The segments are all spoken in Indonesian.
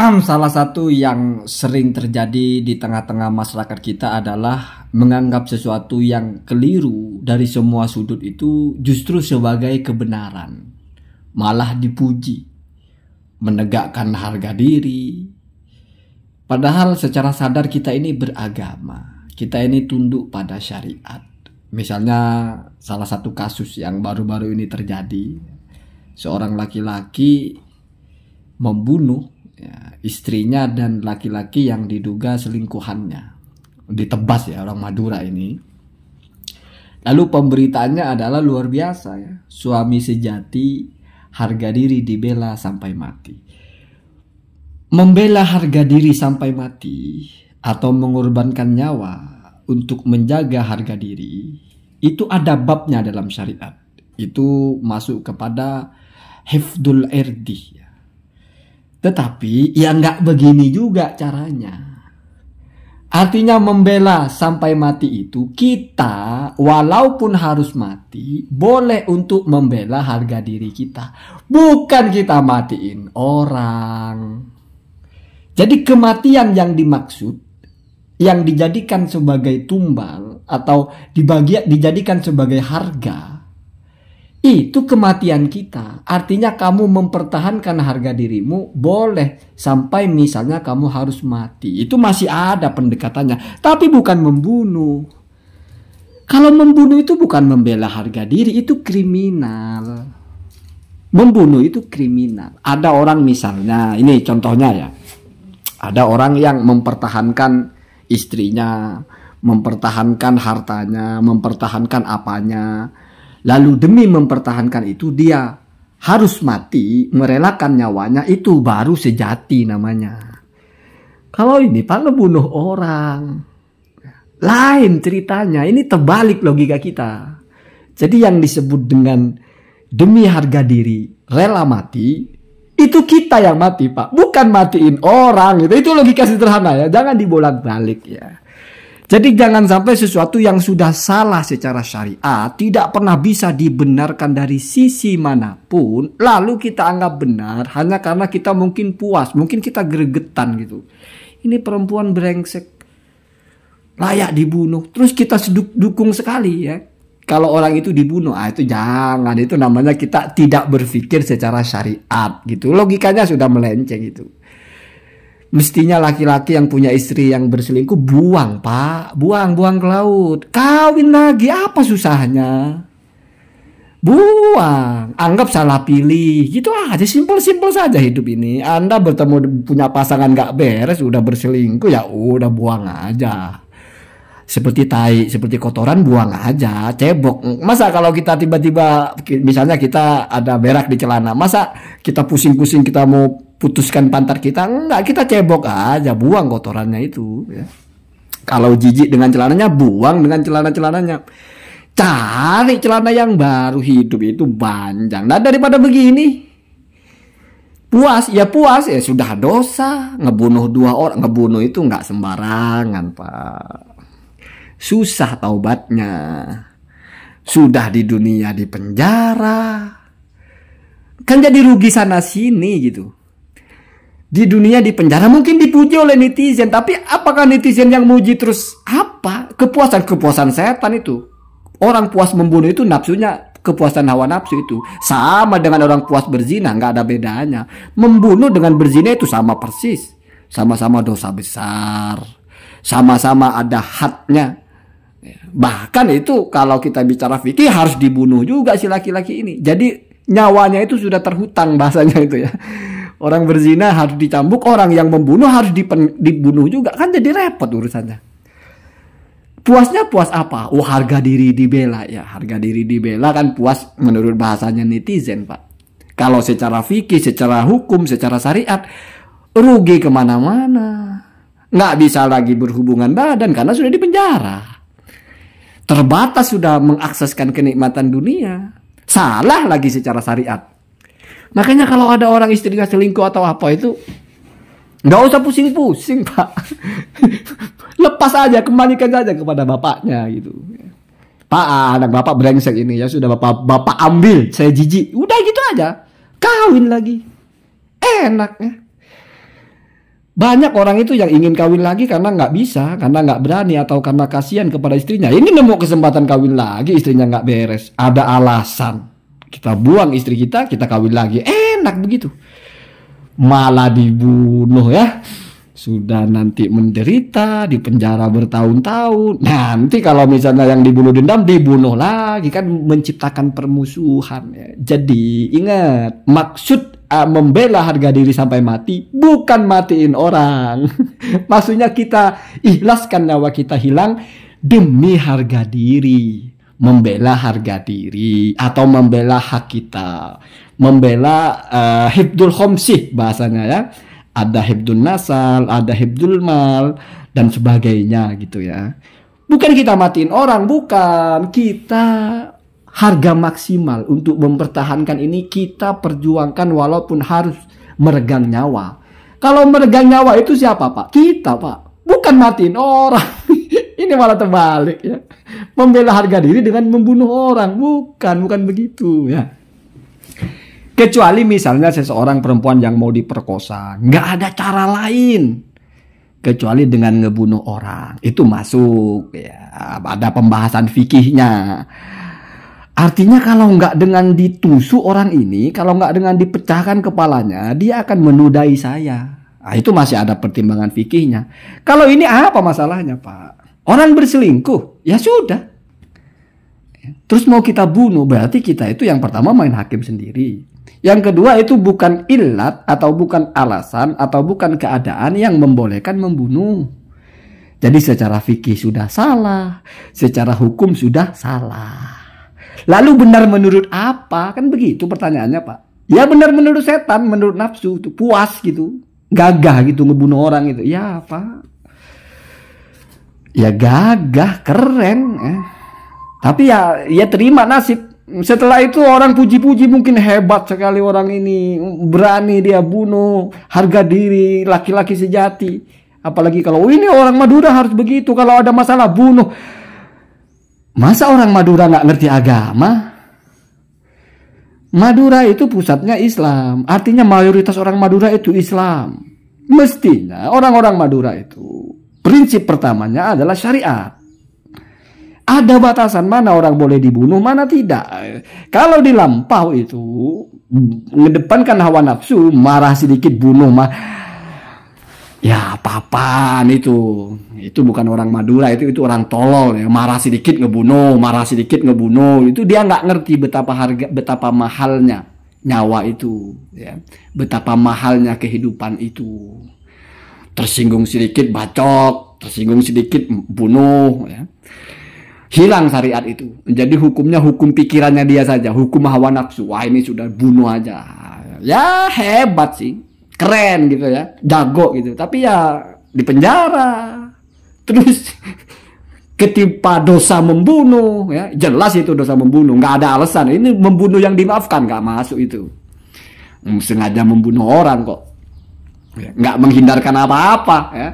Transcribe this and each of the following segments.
Salah satu yang sering terjadi di tengah-tengah masyarakat kita adalah menganggap sesuatu yang keliru dari semua sudut itu justru sebagai kebenaran, malah dipuji, menegakkan harga diri. Padahal secara sadar kita ini beragama, kita ini tunduk pada syariat. Misalnya salah satu kasus yang baru-baru ini terjadi, seorang laki-laki membunuh istrinya dan laki-laki yang diduga selingkuhannya, ditebas ya, orang Madura ini. Lalu pemberitaannya adalah luar biasa ya, suami sejati harga diri dibela sampai mati. Membela harga diri sampai mati atau mengorbankan nyawa untuk menjaga harga diri itu ada babnya dalam syariat. Itu masuk kepada hifdul irdi. Tetapi ya nggak begini juga caranya. Artinya membela sampai mati itu kita walaupun harus mati boleh untuk membela harga diri kita. Bukan kita matiin orang. Jadi kematian yang dimaksud, yang dijadikan sebagai tumbal atau dijadikan sebagai harga, itu kematian kita. Artinya kamu mempertahankan harga dirimu boleh sampai misalnya kamu harus mati. Itu masih ada pendekatannya, tapi bukan membunuh. Kalau membunuh itu bukan membela harga diri, itu kriminal. Membunuh itu kriminal. Ada orang misalnya, ini contohnya ya, ada orang yang mempertahankan istrinya, mempertahankan hartanya, mempertahankan apanya. Lalu demi mempertahankan itu dia harus mati, merelakan nyawanya, itu baru sejati namanya. Kalau ini Pak ngebunuh orang, lain ceritanya, ini terbalik logika kita. Jadi yang disebut dengan demi harga diri, rela mati, itu kita yang mati Pak, bukan matiin orang. Itu logika sederhana ya, jangan dibolak-balik ya. Jadi jangan sampai sesuatu yang sudah salah secara syariat tidak pernah bisa dibenarkan dari sisi manapun, lalu kita anggap benar hanya karena kita mungkin puas, mungkin kita gregetan gitu. Ini perempuan brengsek, layak dibunuh. Terus kita dukung sekali ya. Kalau orang itu dibunuh, itu jangan. Itu namanya kita tidak berpikir secara syariat gitu. Logikanya sudah melenceng gitu. Mestinya laki-laki yang punya istri yang berselingkuh buang Pak, buang ke laut, kawin lagi, apa susahnya? Buang, anggap salah pilih, gitu aja, simpel saja hidup ini. Anda bertemu punya pasangan gak beres, udah berselingkuh ya udah buang aja. Seperti tai, seperti kotoran buang aja, cebok. Masa kalau kita tiba-tiba misalnya kita ada berak di celana, masa kita pusing-pusing kita mau putuskan pantat kita? Enggak, kita cebok aja, buang kotorannya itu ya. Kalau jijik dengan celananya, buang dengan celana-celananya. Cari celana yang baru, hidup itu panjang. Nah daripada begini, puas ya sudah dosa. Ngebunuh dua orang, ngebunuh itu nggak sembarangan Pak. Susah taubatnya. Sudah di dunia di penjara, kan jadi rugi sana sini gitu. Di dunia di penjara mungkin dipuji oleh netizen, tapi apakah netizen yang muji terus apa? Kepuasan setan itu. Orang puas membunuh itu nafsunya, kepuasan hawa nafsu itu. Sama dengan orang puas berzina, nggak ada bedanya. Membunuh dengan berzina itu sama persis. Sama-sama dosa besar. Sama-sama ada hadnya. Bahkan itu kalau kita bicara fikih harus dibunuh juga si laki-laki ini. Jadi nyawanya itu sudah terhutang bahasanya itu ya. Orang berzina harus dicambuk, orang yang membunuh harus dibunuh juga. Kan jadi repot urusannya. Puasnya puas apa? Oh harga diri dibela. Ya harga diri dibela kan puas menurut bahasanya netizen Pak. Kalau secara fikih, secara hukum, secara syariat, rugi kemana-mana. Nggak bisa lagi berhubungan badan karena sudah di penjara. Terbatas sudah mengakseskan kenikmatan dunia. Salah lagi secara syariat. Makanya kalau ada orang istrinya selingkuh atau apa itu, nggak usah pusing-pusing Pak. Lepas aja, kembalikan saja kepada bapaknya gitu. Pak, anak bapak brengsek ini ya sudah bapak ambil, saya jijik. Udah gitu aja, kawin lagi. Enak ya. Banyak orang itu yang ingin kawin lagi karena nggak bisa, karena nggak berani, atau karena kasihan kepada istrinya. Ini nemu kesempatan kawin lagi, istrinya nggak beres. Ada alasan. Kita buang istri kita kawin lagi. Enak begitu. Malah dibunuh ya. Sudah nanti menderita, di penjara bertahun-tahun. Nanti kalau misalnya yang dibunuh dendam, dibunuh lagi. Kan menciptakan permusuhan ya. Jadi ingat, maksud membela harga diri sampai mati bukan matiin orang. Maksudnya kita ikhlaskan nyawa kita hilang demi harga diri, membela harga diri atau membela hak kita, membela hifdzul khamsih bahasanya ya. Ada hifdzul nasal, ada hifdzul mal dan sebagainya gitu ya. Bukan kita matiin orang, bukan. Kita harga maksimal untuk mempertahankan ini kita perjuangkan walaupun harus meregang nyawa. Kalau meregang nyawa itu siapa Pak? Kita Pak. Bukan matiin orang. Ini malah terbalik ya. Membela harga diri dengan membunuh orang. Bukan begitu ya. Kecuali misalnya seseorang perempuan yang mau diperkosa. Nggak ada cara lain. Kecuali dengan ngebunuh orang. Itu masuk ya. Ada pembahasan fikihnya. Artinya kalau nggak dengan ditusuk orang ini, kalau nggak dengan dipecahkan kepalanya, dia akan menudai saya. Nah, itu masih ada pertimbangan fikihnya. Kalau ini apa masalahnya Pak? Orang berselingkuh, ya sudah. Terus mau kita bunuh, berarti kita itu yang pertama main hakim sendiri. Yang kedua itu bukan ilat atau bukan alasan atau bukan keadaan yang membolehkan membunuh. Jadi secara fikih sudah salah, secara hukum sudah salah. Lalu benar menurut apa? Kan begitu pertanyaannya Pak. Ya benar menurut setan, menurut nafsu. Itu puas gitu. Gagah gitu ngebunuh orang itu. Ya Pak. Ya gagah, keren. Tapi ya terima nasib. Setelah itu orang puji-puji mungkin hebat sekali orang ini. Berani dia bunuh. Harga diri, laki-laki sejati. Apalagi kalau ini orang Madura harus begitu. Kalau ada masalah bunuh. Masa orang Madura nggak ngerti agama? Madura itu pusatnya Islam. Artinya mayoritas orang Madura itu Islam. Mestinya orang-orang Madura itu prinsip pertamanya adalah syariat. Ada batasan mana orang boleh dibunuh, mana tidak. Kalau dilampau itu mengedepankan hawa nafsu, marah sedikit bunuh ya apa-apaan itu bukan orang Madura, itu orang tolol ya. Marah sedikit ngebunuh, itu dia nggak ngerti betapa mahalnya nyawa itu ya, betapa mahalnya kehidupan itu. Tersinggung sedikit bacok, tersinggung sedikit bunuh ya. Hilang syariat itu, jadi hukumnya hukum pikirannya dia saja, hukum hawa nafsu. Wah ini sudah bunuh aja ya, hebat sih, keren gitu ya, jago gitu, tapi ya di penjara. Terus ketimpa dosa membunuh ya, jelas itu dosa membunuh, nggak ada alasan. Ini membunuh yang dimaafkan, nggak masuk itu. Sengaja membunuh orang kok, nggak menghindarkan apa-apa ya.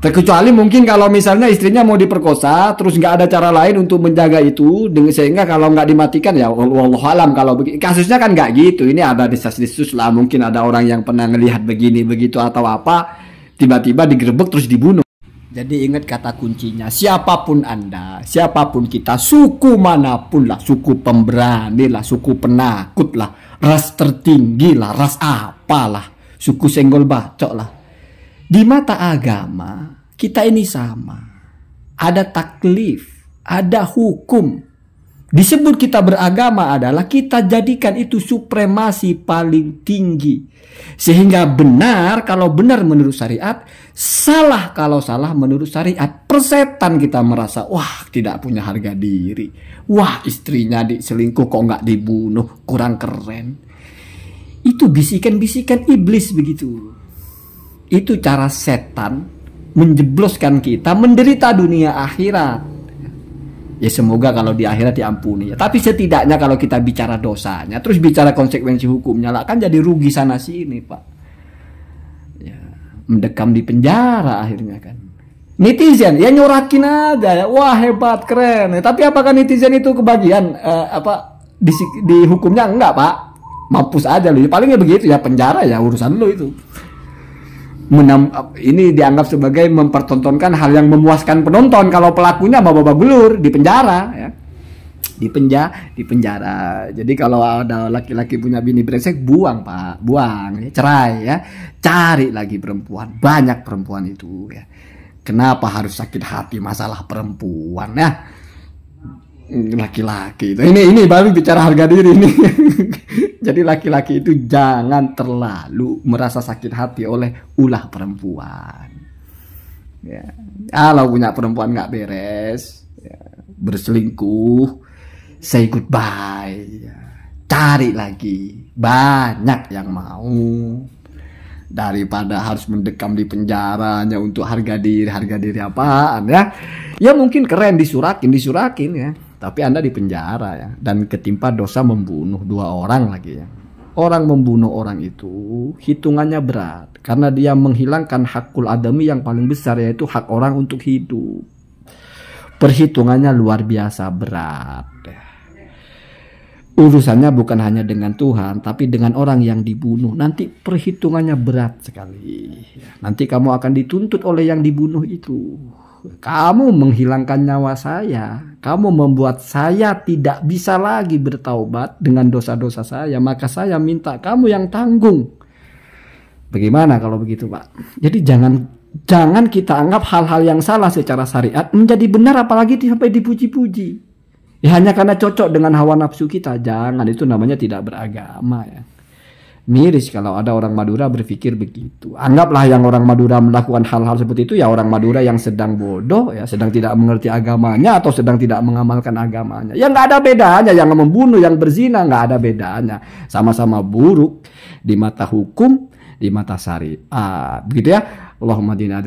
Terkecuali mungkin kalau misalnya istrinya mau diperkosa, terus nggak ada cara lain untuk menjaga itu, sehingga kalau nggak dimatikan ya wallahu alam. Kalau kasusnya kan nggak gitu, ini ada desas-desus lah, mungkin ada orang yang pernah ngelihat begini begitu atau apa, tiba-tiba digerebek terus dibunuh. Jadi ingat kata kuncinya, siapapun Anda, siapapun kita, suku manapun lah, suku pemberani lah, suku penakut lah, ras tertinggi lah, ras apalah, suku senggol bacok lah. Di mata agama, kita ini sama. Ada taklif, ada hukum. Disebut kita beragama adalah kita jadikan itu supremasi paling tinggi. Sehingga benar kalau benar menurut syariat, salah kalau salah menurut syariat. Persetan kita merasa, wah tidak punya harga diri. Wah istrinya diselingkuh kok nggak dibunuh, kurang keren. Itu bisikan-bisikan iblis begitu. Itu cara setan menjebloskan kita menderita dunia akhirat. Ya semoga kalau di akhirat diampuni ya. Tapi setidaknya kalau kita bicara dosanya, terus bicara konsekuensi hukumnya lah, kan jadi rugi sana sini Pak ya, mendekam di penjara akhirnya kan. Netizen ya nyorakin aja ya, wah hebat keren ya. Tapi apakah netizen itu kebagian di hukumnya? Enggak Pak, mampus aja lu. Palingnya begitu ya, penjara ya urusan lu itu. Ini dianggap sebagai mempertontonkan hal yang memuaskan penonton kalau pelakunya babak belur di penjara ya. Di penjara. Jadi kalau ada laki-laki punya bini brengsek, buang Pak, buang, ya, cerai ya. Cari lagi perempuan, banyak perempuan itu ya. Kenapa harus sakit hati masalah perempuan ya? Laki-laki itu. Ini baru bicara harga diri nih. Jadi laki-laki itu jangan terlalu merasa sakit hati oleh ulah perempuan. Ya. Kalau punya perempuan nggak beres, ya, berselingkuh, say goodbye, ya. Cari lagi, banyak yang mau. Daripada harus mendekam di penjara hanya untuk harga diri apaan ya? Ya mungkin keren disurakin ya. Tapi Anda di penjara ya, dan ketimpa dosa membunuh 2 orang lagi ya. Orang membunuh orang itu hitungannya berat karena dia menghilangkan hakul adami yang paling besar, yaitu hak orang untuk hidup. Perhitungannya luar biasa berat. Urusannya bukan hanya dengan Tuhan, tapi dengan orang yang dibunuh. Nanti perhitungannya berat sekali. Nanti kamu akan dituntut oleh yang dibunuh itu. Kamu menghilangkan nyawa saya. Kamu membuat saya tidak bisa lagi bertaubat dengan dosa-dosa saya. Maka saya minta kamu yang tanggung. Bagaimana kalau begitu, Pak? Jadi jangan kita anggap hal-hal yang salah secara syariat menjadi benar, apalagi sampai dipuji-puji. Ya, hanya karena cocok dengan hawa nafsu kita. Jangan, itu namanya tidak beragama ya. Miris kalau ada orang Madura berpikir begitu. Anggaplah yang orang Madura melakukan hal-hal seperti itu ya orang Madura yang sedang bodoh ya, sedang tidak mengerti agamanya atau sedang tidak mengamalkan agamanya. Ya nggak ada bedanya, yang membunuh, yang berzina nggak ada bedanya. Sama-sama buruk di mata hukum, di mata syariat. Begitu ya. Allahumma dina